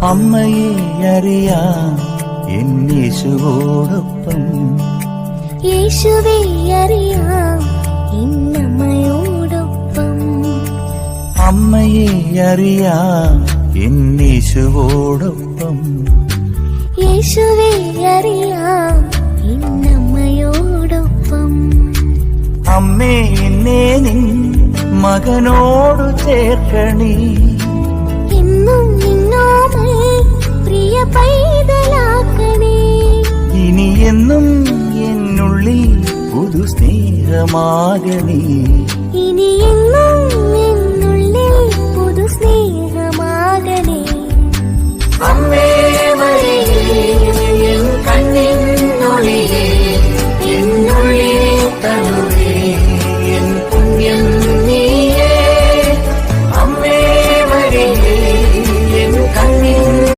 അമ്മയെ അറിയാം എന്നേശുവോടൊപ്പം. യേശുവേ അറിയാം എന്നമ്മയോടൊപ്പം. അമ്മയെ അറിയാം എന്നേശുവോടൊപ്പം. യേശുവേ അറിയാം എന്നമ്മയോടൊപ്പം. അമ്മേ എന്നെ നിൻ മകനോടു ചേർക്കണേ. എന്നും നിന്നോമൽ പ്രിയ പൈതലാക്കണേ. ഇനി എന്നും എന്നുള്ളിൽ പുതു സ്നേഹമാകണേ.